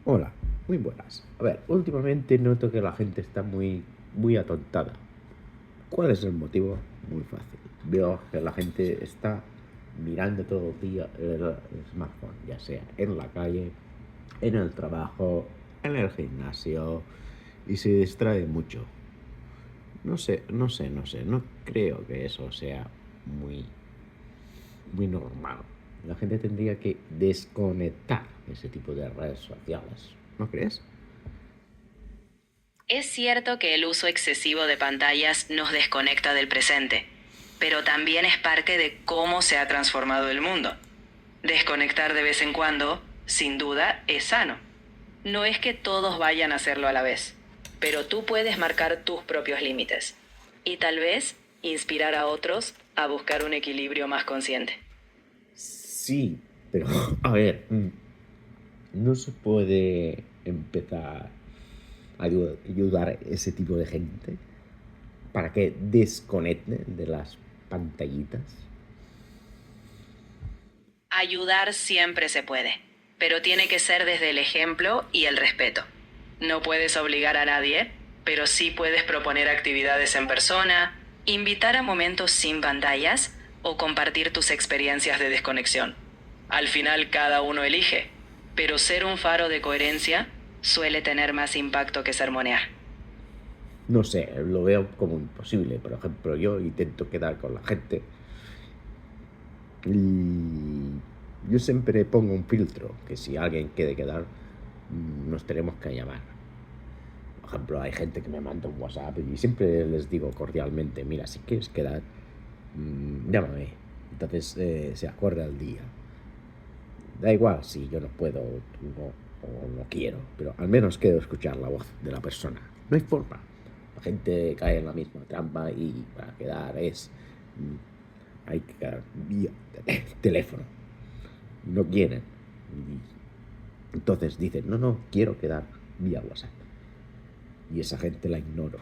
Hola, muy buenas. A ver, últimamente noto que la gente está muy atontada. ¿Cuál es el motivo? Muy fácil. Veo que la gente está mirando todo el día el smartphone, ya sea en la calle, en el trabajo, en el gimnasio, y se distrae mucho. No sé. No creo que eso sea muy, muy normal. La gente tendría que desconectar ese tipo de redes sociales. ¿No crees? Es cierto que el uso excesivo de pantallas nos desconecta del presente, pero también es parte de cómo se ha transformado el mundo. Desconectar de vez en cuando, sin duda, es sano. No es que todos vayan a hacerlo a la vez, pero tú puedes marcar tus propios límites y tal vez inspirar a otros a buscar un equilibrio más consciente. Sí, pero a ver, no se puede empezar a ayudar a ese tipo de gente para que desconecte de las pantallitas. Ayudar siempre se puede, pero tiene que ser desde el ejemplo y el respeto. No puedes obligar a nadie, pero sí puedes proponer actividades en persona, invitar a momentos sin pantallas o compartir tus experiencias de desconexión. Al final cada uno elige, pero ser un faro de coherencia suele tener más impacto que sermonear. No sé, lo veo como imposible. Por ejemplo, yo intento quedar con la gente y yo siempre pongo un filtro, que si alguien quiere quedar, nos tenemos que llamar. Por ejemplo, hay gente que me manda un WhatsApp y siempre les digo cordialmente, mira, si quieres quedar, llámame. Entonces se acuerda el día. Da igual si yo no puedo o no quiero, pero al menos quiero escuchar la voz de la persona. No hay forma. La gente cae en la misma trampa y para quedar hay que quedar vía teléfono. No quieren. Y entonces dicen, no, quiero quedar vía WhatsApp. Y esa gente la ignoro.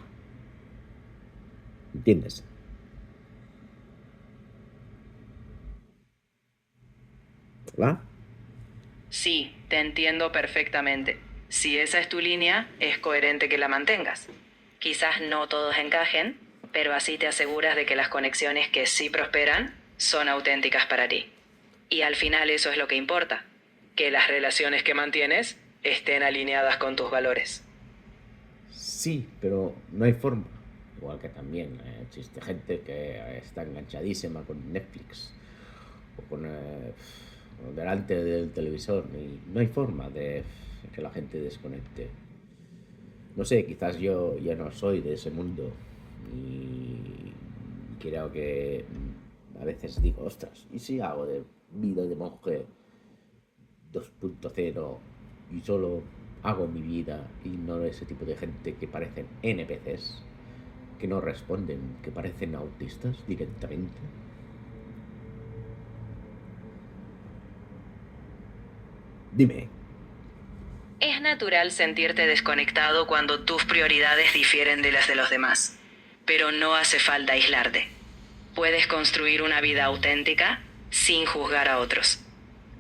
¿Entiendes? ¿Hola? Sí, te entiendo perfectamente. Si esa es tu línea, es coherente que la mantengas. Quizás no todos encajen, pero así te aseguras de que las conexiones que sí prosperan son auténticas para ti. Y al final eso es lo que importa, que las relaciones que mantienes estén alineadas con tus valores. Sí, pero no hay forma. Igual que también existe gente que está enganchadísima con Netflix o con o delante del televisor y no hay forma de que la gente desconecte. No sé, quizás yo ya no soy de ese mundo y creo que a veces digo, ostras, ¿y si hago de vida de monje 2.0 y solo hago mi vida y no ese tipo de gente que parecen NPCs, que no responden, que parecen autistas directamente? Dime. Es natural sentirte desconectado cuando tus prioridades difieren de las de los demás, pero no hace falta aislarte. Puedes construir una vida auténtica sin juzgar a otros.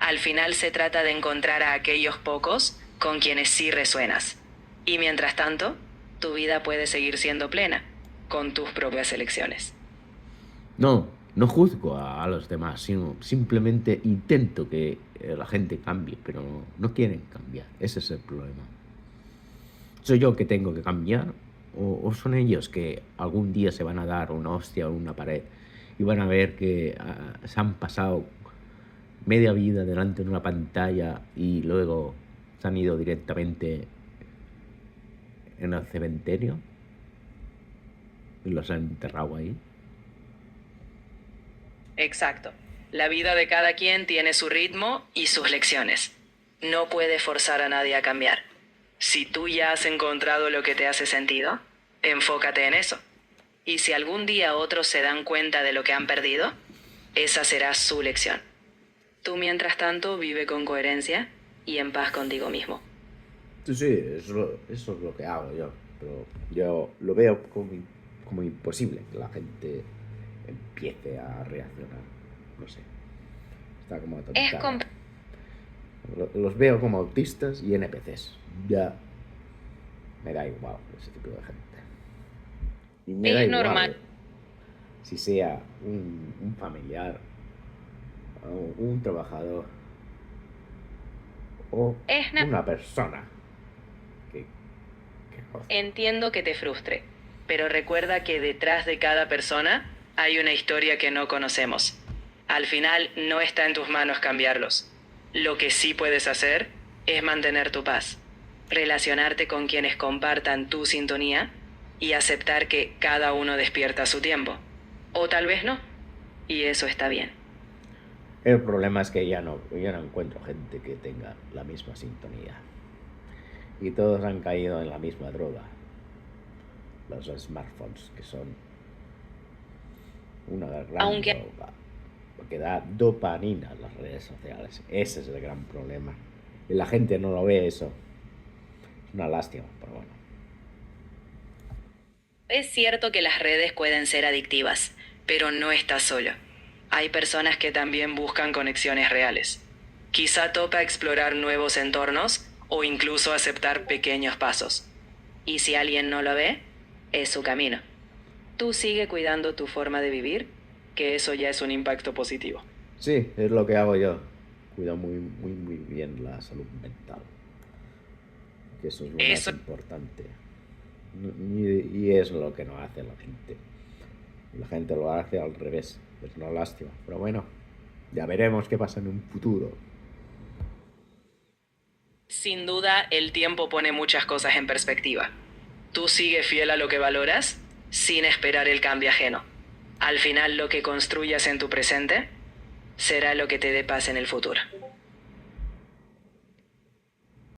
Al final se trata de encontrar a aquellos pocos con quienes sí resuenas. Y mientras tanto, tu vida puede seguir siendo plena, con tus propias elecciones. No juzgo a los demás, sino simplemente intento que la gente cambie, pero no quieren cambiar. Ese es el problema. ¿Soy yo que tengo que cambiar? ¿O son ellos que algún día se van a dar una hostia o una pared y van a ver que se han pasado media vida delante de una pantalla y luego se han ido directamente en el cementerio y los han enterrado ahí? Exacto. La vida de cada quien tiene su ritmo y sus lecciones. No puedes forzar a nadie a cambiar. Si tú ya has encontrado lo que te hace sentido, enfócate en eso. Y si algún día otros se dan cuenta de lo que han perdido, esa será su lección. Tú, mientras tanto, vive con coherencia y en paz contigo mismo. Sí, sí, eso es lo que hago yo. Pero yo lo veo como imposible que la gente empiece a reaccionar. No sé, está como Es atontada. comprensible. Los veo como autistas y NPCs. Ya. Me da igual ese tipo de gente. Y me da Es igual normal. si sea un familiar, o un trabajador o Es na- una persona que, que conozco. Entiendo que te frustre, pero recuerda que detrás de cada persona hay una historia que no conocemos. Al final no está en tus manos cambiarlos. Lo que sí puedes hacer es mantener tu paz, relacionarte con quienes compartan tu sintonía y aceptar que cada uno despierta a su tiempo. O tal vez no, y eso está bien. El problema es que ya no encuentro gente que tenga la misma sintonía. Y todos han caído en la misma droga. Los smartphones, que son una gran Aunque droga. Porque da dopamina en las redes sociales. Ese es el gran problema. Y la gente no lo ve eso. Es una lástima, pero bueno. es cierto que las redes pueden ser adictivas, pero no estás solo. Hay personas que también buscan conexiones reales. Quizá topa explorar nuevos entornos o incluso aceptar pequeños pasos. Y si alguien no lo ve, es su camino. Tú sigue cuidando tu forma de vivir, que eso ya es un impacto positivo. Sí, es lo que hago yo. Cuido muy bien la salud mental. Que eso es lo más Eso importante. Y es lo que no hace la gente. La gente lo hace al revés. Es una lástima. Pero bueno, ya veremos qué pasa en un futuro. Sin duda, el tiempo pone muchas cosas en perspectiva. Tú sigue fiel a lo que valoras, sin esperar el cambio ajeno. Al final, lo que construyas en tu presente será lo que te dé paz en el futuro.